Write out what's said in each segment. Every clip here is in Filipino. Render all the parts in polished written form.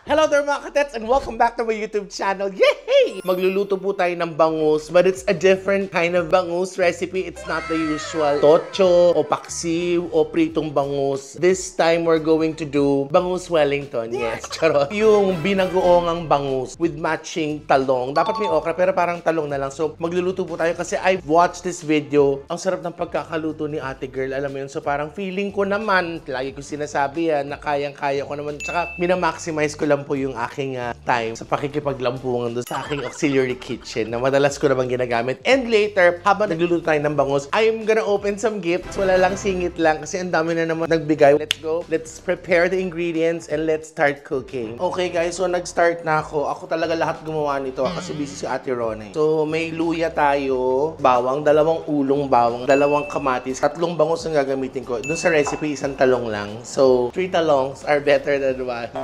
Hello there mga katets and welcome back to my YouTube channel. Yay! Magluluto po tayo ng bangus, but it's a different kind of bangus recipe. It's not the usual tocho o paksiw o pritong bangus. This time we're going to do bangus Wellington. Yes, charot. Yung binagoongang bangus with matching talong. Dapat may okra pero parang talong na lang. So magluluto po tayo kasi I've watched this video. Ang sarap ng pagkakaluto ni ate girl. Alam mo yun? So parang feeling ko naman, lagi ko sinasabi yan, na kayang-kaya ko naman. Tsaka minamaximize ko lang po yung aking time sa pakikipaglampungan doon sa aking auxiliary kitchen na madalas ko naman ginagamit. And later, habang nagluluto tayo ng bangus, I'm gonna open some gifts. Wala lang, singit lang kasi ang dami na naman nagbigay. Let's go. Let's prepare the ingredients and let's start cooking. Okay guys, so nag-start na ako. Ako talaga lahat gumawa nito kasi busy si Ate Ronnie. So may luya tayo, bawang, dalawang ulong bawang, dalawang kamatis, tatlong bangus ang gagamitin ko. Doon sa recipe, isang talong lang. So 3 talongs are better than 1.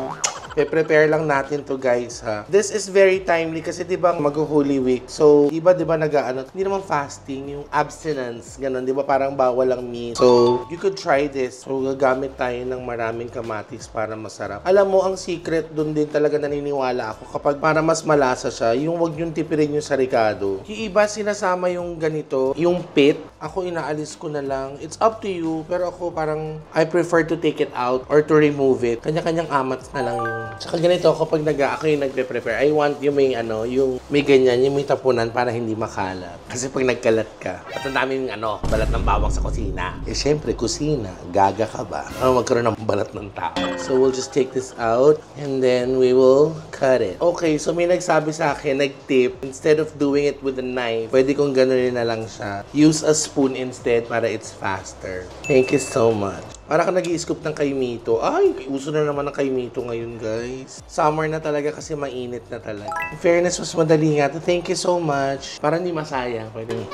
Prepare lang natin to guys ha. This is very timely kasi diba mag-Holy Week. So iba diba nag-ano, hindi naman fasting, yung abstinence, ganun, diba parang bawal ang meat. So you could try this. So gagamit tayo ng maraming kamatis para masarap. Alam mo, ang secret dun din talaga naniniwala ako kapag para mas malasa siya, yung wag yung tipirin yung sarikado. Yung iba sinasama yung ganito, yung pit. Ako inaalis ko na lang. It's up to you. Pero ako parang I prefer to take it out or to remove it. Kanya-kanyang amats na lang yung. Tsaka ganito kapag ako yung nagpe-prepare, I want yung may yung may ganyan, yung may tapunan para hindi makalat. Kasi pag nagkalat ka, at ang daming balat ng bawang sa kusina. Eh syempre, kusina, gaga ka ba? Magkaroon ng balat ng tao. So we'll just take this out and then we will cut it. Okay, so may nagsabi sa akin, nag-tip, instead of doing it with a knife, pwede kong ganunin na lang siya. Use a spoon instead para it's faster. Thank you so much. Para ka nag-i-scoop ng kaimito. Ay, uso na naman ng kaimito ngayon, guys. Summer na talaga kasi mainit na talaga. In fairness, mas madali nga. Thank you so much. Para hindi masayang. Pwede.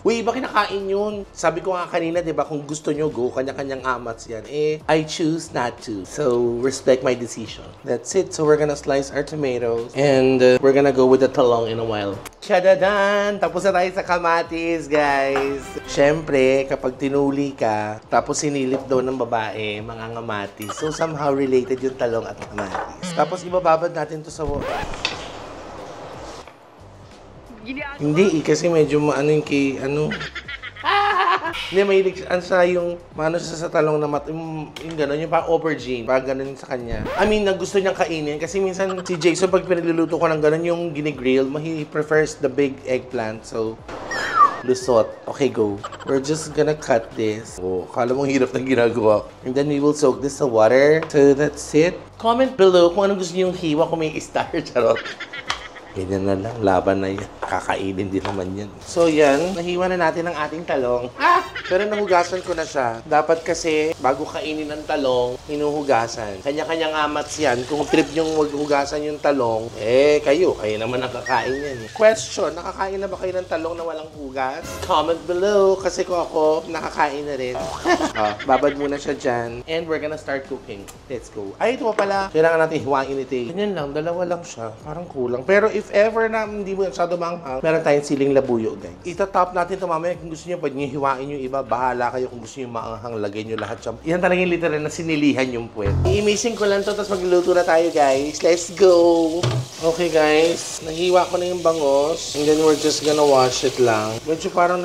Uy, iba kinakain yun. Sabi ko nga kanina, di ba, kung gusto nyo, go. Kanya-kanyang amats yan. Eh, I choose not to. So, respect my decision. That's it. So, we're gonna slice our tomatoes. And we're gonna go with the talong in a while. Chadadan! Tapos na tayo sa kamatis, guys. Siyempre, kapag tinuli ka, tapos sinilip daw ng babae, mga ngamatis. So, somehow related yung talong at kamatis. Tapos, ibababad natin to sa water. Hindi kasi medyo yung hindi, mahilig sa yung siya sa talong na yung gano'n, yung parang aubergine, parang gano'n sa kanya. I mean, gusto niyang kainin kasi minsan si Jason pag pinagluluto ko ng gano'n yung ginigrill, he prefers the big eggplant, so lusot. Okay, go. We're just gonna cut this. Oh, kala mong hirap na ginagawa. And then we will soak this sa water. So that's it. Comment below kung anong gusto niyong hiwa, kung may star, charot. Ganyan na lang, laban na yan. Kakainin din naman yan. So yan, nahiwa na natin ang ating talong. Pero nahugasan ko na siya. Dapat kasi, bago kainin ang talong, hinuhugasan. Kanya-kanyang amats yan. Kung trip nyong maghugasan yung talong, kayo naman nakakain yan. Question, nakakain na ba kayo ng talong na walang hugas? Comment below, kasi kung ako, nakakain na rin. Babad muna siya dyan. And we're gonna start cooking. Let's go. Ay, ito pala. Kailangan natin hiwain ito. Ganyan lang, dalawa lang siya. Parang kulang. Pero if ever na hindi mo masyado manghang, meron tayong siling labuyo, guys. Itatop natin ito mamaya. Kung gusto nyo, pwede nyo hiwain yung iba. Bahala kayo kung gusto nyo maanghang. Lagay nyo lahat siya. Yan talaga yung literal na sinilihan yung puwet. I-missing ko lang to, tapos magluluto na tayo, guys. Let's go! Okay, guys. Nahiwa ko na yung bangos. And then we're just gonna wash it lang. Medyo parang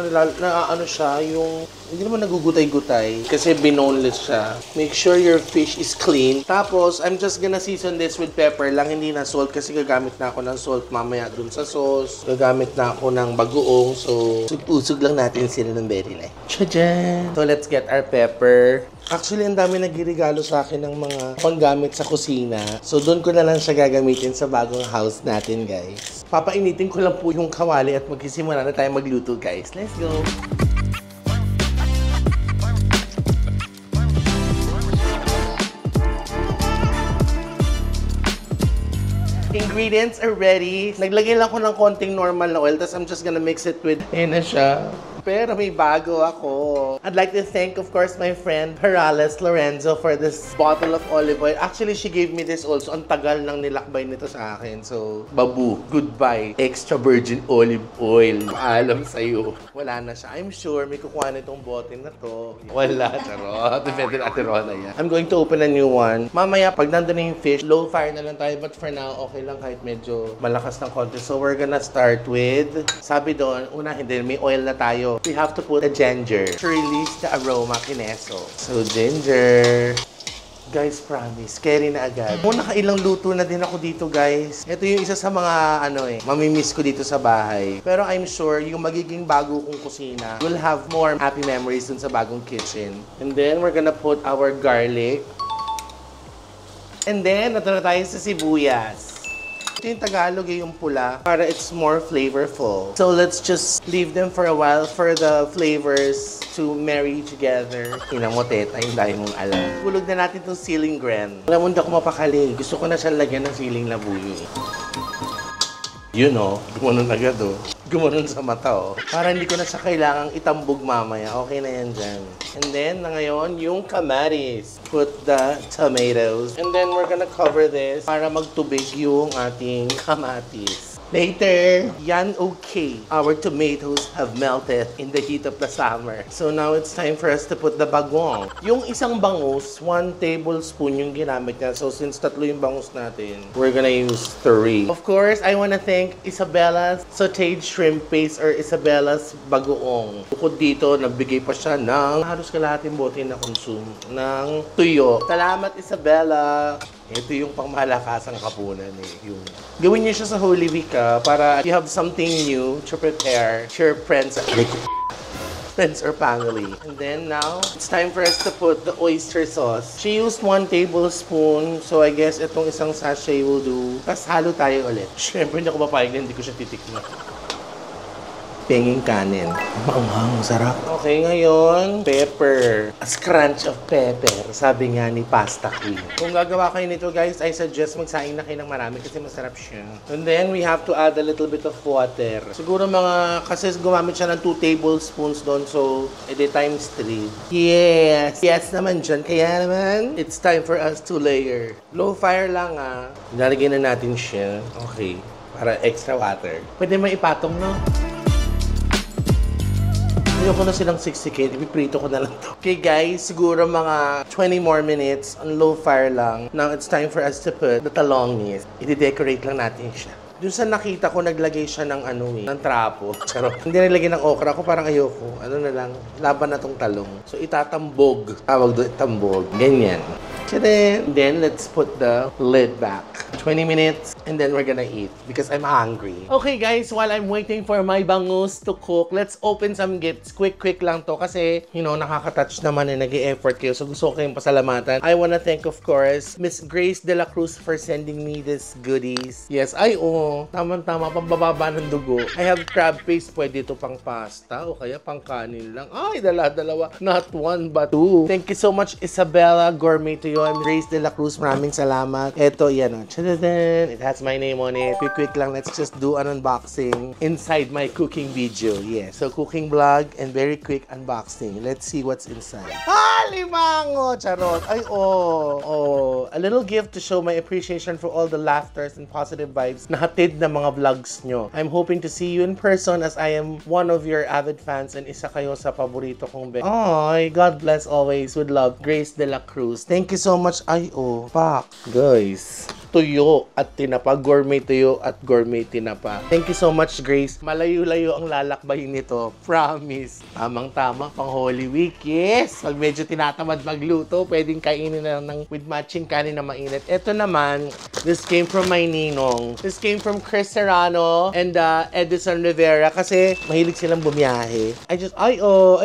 siya, yung hindi naman nagugutay-gutay kasi binoneless siya. Make sure your fish is clean. Tapos, I'm just gonna season this with pepper lang, hindi na salt kasi gagamit na ako ng salt mamaya dun sa sauce. Gagamit na ako ng bagoong. So, usog lang natin sila ng very light. Tchajan! So, let's get our pepper. Actually, ang dami nagregalo sa akin ng mga panggamit sa kusina. So, doon ko na lang siya gagamitin sa bagong house natin, guys. Papainitin ko lang po yung kawali at magsisimula na tayo magluto, guys. Let's go! Ingredients are ready. Naglagay lang ako ng konting normal na oil, tapos I'm just gonna mix it with, ayan na siya. Pero may bago ako. I'd like to thank, of course, my friend Perales Lorenzo for this bottle of olive oil. Actually, she gave me this also. Ang tagal nang nilakbay nito sa akin. So, babu, goodbye. Extra virgin olive oil. Paalam sa'yo. Wala na siya. I'm sure may kukuha nitong bote na to. Wala, charot. Depende na Ate Rona yan. I'm going to open a new one. Mamaya, pag nandun na yung fish, low fire na lang tayo. But for now, okay lang kahit medyo malakas ng konti. So, we're gonna start with, sabi doon, una, hindi, may oil na tayo. We have to put the ginger to release the aroma kineso. So, ginger. Guys, promise, scary na agad. Nakailang luto na din ako dito, guys. Ito yung isa sa mga, mamimiss ko dito sa bahay. Pero I'm sure, yung magiging bago kong kusina will have more happy memories dun sa bagong kitchen. And then, we're gonna put our garlic. And then, nato na tayo sa sibuyas. Ito yung Tagalog, yung pula, para it's more flavorful. So let's just leave them for a while for the flavors to marry together. Ina mo, teta, yung dahil mong alam. Hulog na natin itong ceiling gren. Alam mo, hindi ako mapakali. Gusto ko na siya lagyan ng ceiling labuyo. You know, gumanon agad Gumanon sa mata Para hindi ko na siya kailangang itambog mamaya. Okay na yan dyan. And then, na ngayon, yung kamatis. Put the tomatoes. And then, we're gonna cover this para magtubig yung ating kamatis. Later, yan okay. Our tomatoes have melted in the heat of the summer. So now it's time for us to put the bagong. Yung isang bangus, 1 tablespoon yung ginamit niya. So since tatlo yung bangus natin, we're gonna use 3. Of course, I wanna thank Isabella's sauteed shrimp paste or Isabella's bagoong. Bukod dito, nagbigay pa siya ng halos kalahating bote na consume ng tuyo. Salamat, Isabella! Ito yung pangmalakasang kapunan yung gawin niyo siya sa Holy Week para you have something new to prepare to your friends or family. And then now, it's time for us to put the oyster sauce. She used 1 tablespoon, so I guess itong isang sachet will do. Tapos halo tayo ulit. Siyempre, hindi ako papayag na hindi ko siya titikman. Penging kanin. Maanghang, sarap. Okay, ngayon, pepper. A scrunch of pepper. Sabi nga ni Pasta Queen. Kung gagawa kayo nito, guys, I suggest magsaing na kayo ng marami kasi masarap siya. And then, we have to add a little bit of water. Siguro kasi gumamit siya ng 2 tablespoons doon, so, edi times 3. Yes! Yes naman dyan. Kaya naman, it's time for us to layer. Low fire lang, Lalagyan na natin siya. Okay. Para extra water. Pwede mo ipatong, no? Ayoko na silang 60k, ipiprito ko na lang to. Okay guys, siguro mga 20 more minutes on low fire lang. Now it's time for us to put the talongis. I-decorate lang natin siya. Doon sa nakita ko, naglagay siya ng ng trapo. Charot. Hindi nilagay ng okra. Ako parang ayoko. Ano na lang, laban na tong talong. So itatambog. Tawag doon, tambog. Ganyan. Then, let's put the lid back. 20 minutes, and then we're gonna eat because I'm hungry. Okay guys, while I'm waiting for my bangus to cook, let's open some gifts. Quick lang to kasi, nakaka-touch naman nag-i-effort kayo. So gusto ko kayong pasalamatan. I wanna thank, of course, Miss Grace De La Cruz for sending me these goodies. Yes, tama-tama, pambababa ng dugo. I have crab paste, pwede ito pang pasta o kaya pang kanin lang. Ay, dalawa. Not 1 but 2. Thank you so much, Isabella Gourmet to you. I'm Grace De La Cruz. Maraming salamat. Ito, yan It has my name on it. Quick lang, let's just do an unboxing inside my cooking video. Yeah, so cooking vlog and very quick unboxing. Let's see what's inside. Limango! Charot! Ay, a little gift to show my appreciation for all the laughters and positive vibes na hatid na mga vlogs nyo. I'm hoping to see you in person as I am one of your avid fans and isa kayo sa paborito kong God bless always. With love, Grace De La Cruz. Thank you so much. Pak. Guys, tuyo at tinapa, gourmet tuyo at gourmet tinapa. Thank you so much, Grace. Malayo-layo ang lalakbayin nito. Promise. Tamang-tama pang Holy Week. Yes! Pag medyo tinatamad magluto, pwedeng kainin na lang with matching kanin na mainit. Ito naman, this came from my ninong. This came from Chris Serrano and Edison Rivera kasi mahilig silang bumiyahe. Ay,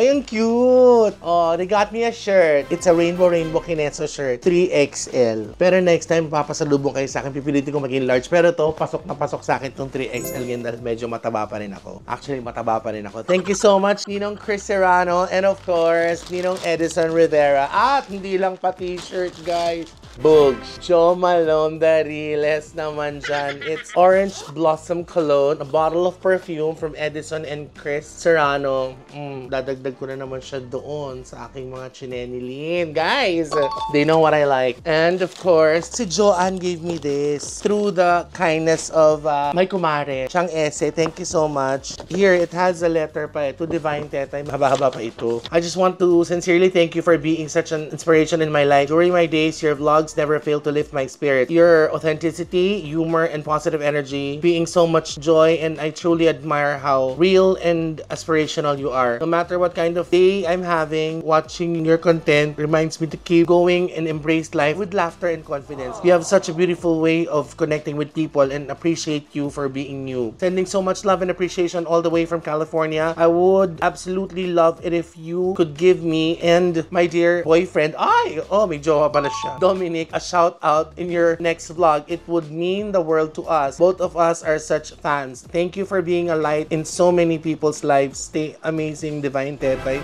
ang cute! They got me a shirt. It's a rainbow kineso shirt. 3XL. Pero next time, papasalubong kayo sa akin, pipilitin ko maging large. Pero to, pasok na pasok sa akin itong 3XL ngayon dahil medyo mataba pa rin ako. Actually, mataba pa rin ako. Thank you so much, Ninong Chris Serrano and of course, Ninong Edison Rivera. At hindi lang pa t-shirt, guys. Bugs. Jo Malone, the realest naman dyan. It's Orange Blossom Cologne, a bottle of perfume from Edison and Chris Serrano. Dadagdag ko na naman siya doon sa aking mga chinenilin. Guys, they know what I like. And of course, si Joanne gave me this through the kindness of my kumare, Chang Ese. Thank you so much. Here, it has a letter pa to Divine Tetay. Mahaba-haba pa ito. I just want to sincerely thank you for being such an inspiration in my life. During my days, your vlogs never fail to lift my spirit. Your authenticity, humor, and positive energy, being so much joy, and I truly admire how real and aspirational you are. No matter what kind of day I'm having, watching your content reminds me to keep going and embrace life with laughter and confidence. You have such a beautiful way of connecting with people and appreciate you for being you. Sending so much love and appreciation all the way from California. I would absolutely love it if you could give me and my dear boyfriend, may jowa pala siya, Dominic, a shout out in your next vlog. It would mean the world to us. Both of us are such fans. Thank you for being a light in so many people's lives. Stay amazing, Divine Tetay.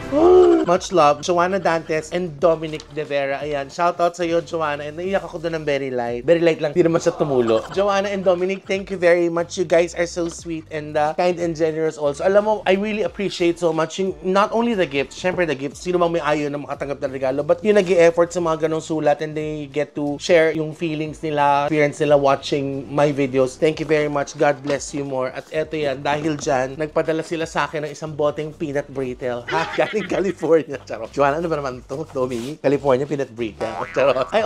Much love, Joanna Dantes and Dominic De Vera. Ayan, shout out sa iyo, Joanna. And naiyak ako doon ng very light. Very light lang, hindi naman siya tumulo. Joanna and Dominic, thank you very much. You guys are so sweet and kind and generous also. Alam mo, I really appreciate so much yung, not only the gifts, syempre the gifts, sino mang may ayaw na makatanggap ng regalo, but yung nag-e-effort sa mga ganong sulat and they get to share yung feelings nila, experience nila watching my videos. Thank you very much. God bless you more. At eto yan, dahil dyan, nagpadala sila sa akin ng isang boteng peanut brittle. Ha? Galing California. Charot. Joanna, ano ba naman to? Domi? California peanut brittle. Charot. Ay,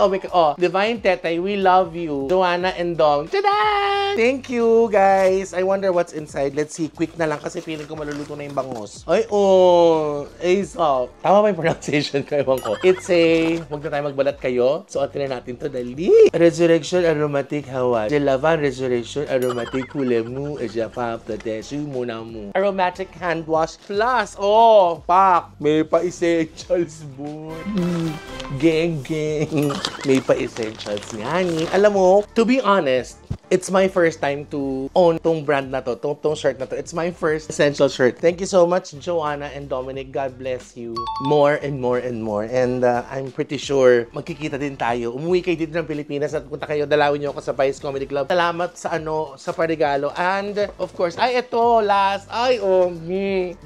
Divine Tetay, we love you. Joanna and Dom. Tada! Thank you, guys. I wonder what's inside. Let's see. Quick na lang kasi feeling ko maluluto na yung bangus. Ay, Aesop. Tama ba yung pronunciation ko? Ewan ko. It's a, huwag na tayo magbalat kayo. Suotin na natin to. Dali. Resurrection Aromatic Hawa. Jelavan Resurrection Aromatic Kulemu. Ejapap Tatesu Munamu. Aromatic Hand Wash Plus. Pak. May pa-essentials mo. Gang. May pa-essentials nga ni. Alam mo, to be honest, it's my first time to own tong brand na to, tong shirt na to. It's my first essential shirt. Thank you so much, Joanna and Dominic. God bless you. More and more and more. And I'm pretty sure magkikita din tayo. Umuwi kayo dito ng Pilipinas at punta kayo, dalawin niyo ako sa Vice Comedy Club. Salamat sa paregalo. And of course, last.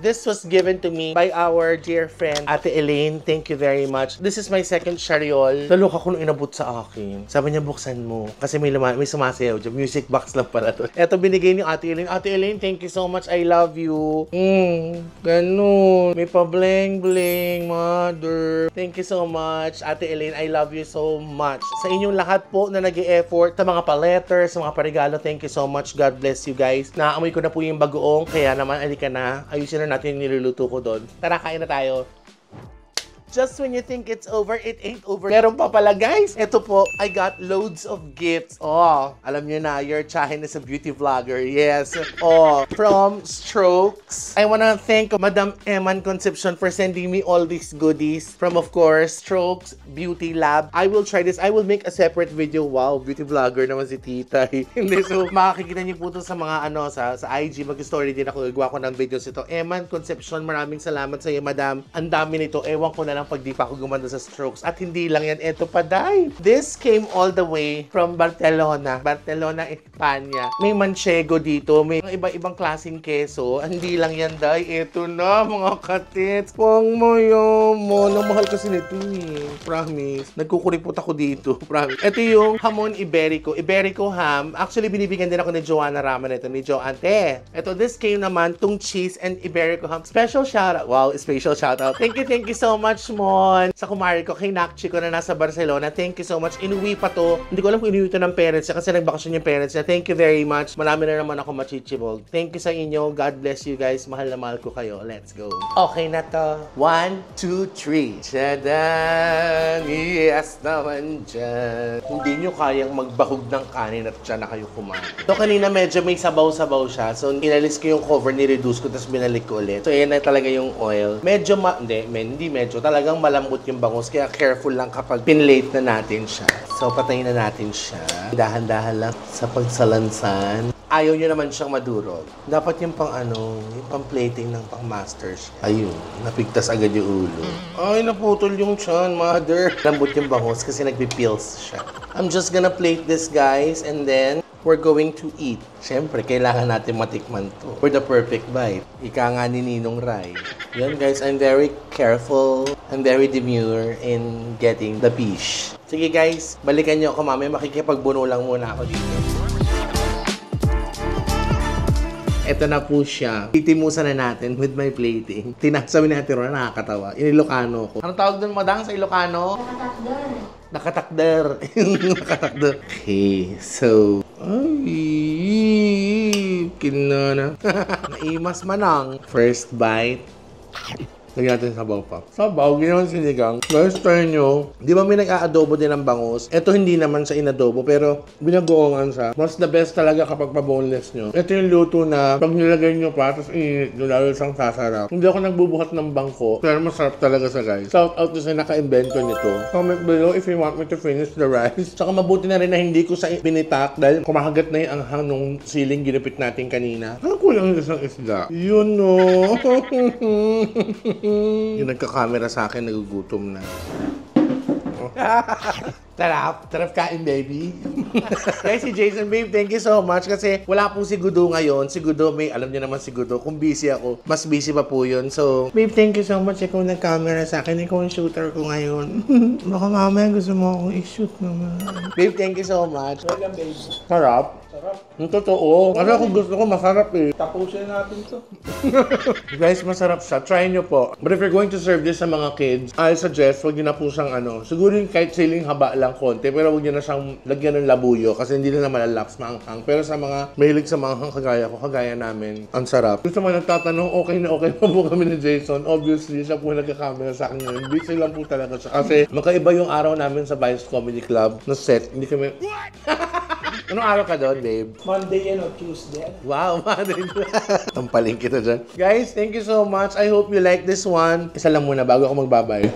This was given to me by our dear friend, Ate Elaine. Thank you very much. This is my second shariol. Naloka ko nung inabot sa akin. Sabi niya, buksan mo. Kasi may sumasayaw dyan. Music box lang pala to. Eto, binigay ni Ate Elaine. Ate Elaine, thank you so much. I love you. Ganun. May pa-bling-bling, mother. Thank you so much. Ate Elaine, I love you so much. Sa inyong lahat po na nag-e-effort, sa mga pa-letters, sa mga parigalo, thank you so much. God bless you guys. Naamoy ko na po yung bagoong. Kaya naman, alika na. Ayusin na natin yung niluluto ko doon. Tara, kain na tayo. Just when you think it's over, it ain't over. Meron pa pala, guys. Ito po, I got loads of gifts. Alam nyo na, your Chahin is a beauty vlogger. Yes. From Strokes. I wanna thank Madam Eman Concepcion for sending me all these goodies. From, of course, Strokes Beauty Lab. I will try this. I will make a separate video. Wow, beauty vlogger naman si Tita. Hindi, so, makikita niyo po ito sa mga, sa IG. Mag-story din ako. Gagawa ko ng videos ito. Eman Concepcion, maraming salamat sa iyo, Madam. Ang dami nito. Ewan ko na lang pag di pa ako gumanda sa Strokes. At hindi lang yan, eto pa, day. This came all the way from Barcelona, Espanya. May manchego dito, may iba-ibang klaseng keso. Hindi lang yan, day. Eto na, mga katits. Huwag mo yun mo. Mahal kasi nito eh. Promise. Nagkukuripot ako dito. Promise. Ito yung hamon Iberico. Iberico ham. Actually, binibigyan din ako ni Joanna Rama nito, ni Joante. Ito, this came naman, tong cheese and Iberico ham. Special shoutout. Wow, special shoutout. Thank you so much, Mon. Sa kumari ko, kay Nakchi ko na nasa Barcelona. Thank you so much. Inuwi pa to. Hindi ko alam kung inuwi to ng parents niya kasi nagbakasyon yung parents niya. Thank you very much. Marami na naman ako machichibog. Thank you sa inyo. God bless you guys. Mahal na mahal ko kayo. Let's go. Okay na to. 1, 2, 3. Tadaan! Yes naman dyan. Hindi nyo kayang magbahog ng kanin at dyan na kayo kumain. So, kanina medyo may sabaw-sabaw siya. So, inalis ko yung cover, ni-reduce ko, tapos binalik ko ulit. So, yan na talaga yung oil. Medyo hindi medyo. Talagang malambot yung bangus. Kaya careful lang kapag pinlate na natin siya. So, patayin na natin siya. Dahan-dahan lang sa pagsalansan. ayaw nyo naman siyang madurog. Dapat yung pang ano, yung pang plating ng pang masters. Ayun, napigtas agad yung ulo. Ay, naputol yung tiyan, mother. Lambot yung bangus kasi nagpipills siya. I'm just gonna plate this, guys, and then we're going to eat. Siyempre, kailangan natin matikman to for the perfect bite. Ika nga ni Ninong Rai. Yan guys, I'm very careful. I'm very demure in getting the fish. Sige guys, balikan nyo ako mamaya. Makikipagbuno lang muna ako dito. Ito na po siya. Titimusan na natin with my plating. Sabi ni Ate Rona, nakakatawa. Ilocano ko. Anong tawag doon, madang, sa Ilocano? Nakatakder. Nakatakder. Okay, so... Ay, kinana. Naimas manang. First bite. Lagyan natin sabaw pa. Sabaw, ginawan sinigang. Guys, try nyo. Di ba may nag-aadobo din ng bangus? Ito hindi naman sa inadobo, pero binagoongan sa. Mas the best talaga kapag pa-boneless nyo. Ito yung luto na pag nilagay nyo pa, tapos init nyo, lalo siyang sasarap. Hindi ako nagbubuhat ng bangko, pero masarap talaga sa guys. Shout out to sa naka-invento nito. Comment below if you want me to finish the rice. Tsaka mabuti na rin na hindi ko sa binitak dahil kumahagat na yung anghang nung siling ginupit natin kanina. Ano kulang yung isang isda? Yun no. Yung nagka-camera sa akin, nagugutom na. Tarap! Tarap kain, baby! Guys, si Jason, babe, thank you so much kasi wala po si Gudo ngayon. Si Gudo, alam niyo naman si Gudo, kung busy ako, mas busy pa po yun. So, babe, thank you so much. Ikaw nag-camera sa akin. Ikaw ang shooter ko ngayon. Baka mamaya gusto mo akong i-shoot naman. Babe, thank you so much. Welcome, babe. Sarap? Sarap. Ang totoo. Kasi ako gusto ko masarap eh. Tapusin natin to. Guys, masarap siya. Try nyo po. But if you're going to serve this sa mga kids, I suggest, wag nyo na po siyang siguro yung kahit siling haba lang konti, pero wag nyo na siyang lagyan ng labuyo kasi hindi na malalaps maanghang. Pero sa mga mahilig sa maanghang kagaya namin, ang sarap. Gusto mo nagtatanong, okay na po kami ni Jason. Obviously, siya po nagka-camera sa akin ngayon. Busy lang po talaga siya. Kasi makaiba yung araw namin sa Vice Comedy Club na set. Hindi kami... Anong araw ka doon, babe? Monday yan o Tuesday. Wow, Monday. Tampaling kita dyan. Guys, thank you so much. I hope you like this one. Isa lang muna bago ako magbabay.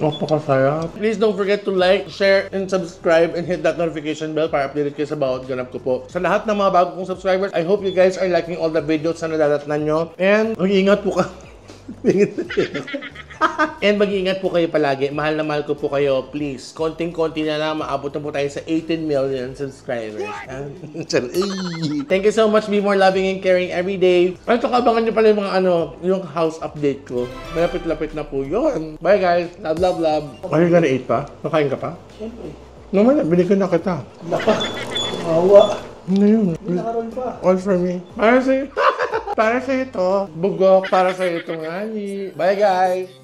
Napakasarap. Please don't forget to like, share, and subscribe and hit that notification bell para updated kayo sa bawat ganap ko po. Sa lahat ng mga bago kong subscribers, I hope you guys are liking all the videos na nadadatnan nyo. And mag-iingat po ka. And mag-iingat po kayo palagi. Mahal na mahal ko po kayo. Please, konting-konti na lang. Maabot na po tayo sa 18 million subscribers. Thank you so much. Be more loving and caring every day. At saka abangan nyo pala yung mga yung house update ko. Malapit-lapit na po yun. Bye guys. Love, love, love. Are you gonna eat pa? Nakain ka pa? Siyempre. Naman, binigyan na kita. Naka. Awa. Ano yun? Nakaroon pa. All for me. Para sa'yo. Para sa'yo ito. Bugok. Para sa'yo ito nga. Bye guys.